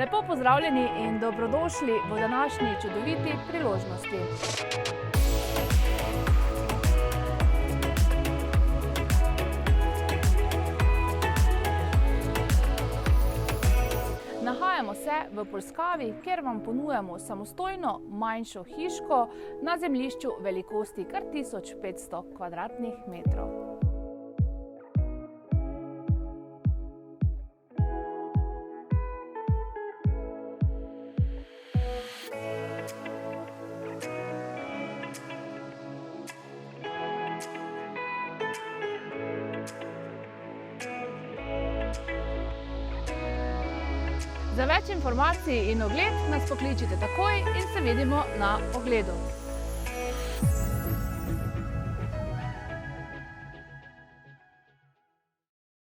Lepo pozdravljeni in dobrodošli v današnji čudoviti priložnosti. Nahajamo se v Polskavi, kjer vam ponujamo samostojno manjšo hiško na zemljišču velikosti kar 1500 kvadratnih metrov. Za več informacij in ogled nas pokličite takoj in se vidimo na ogledu.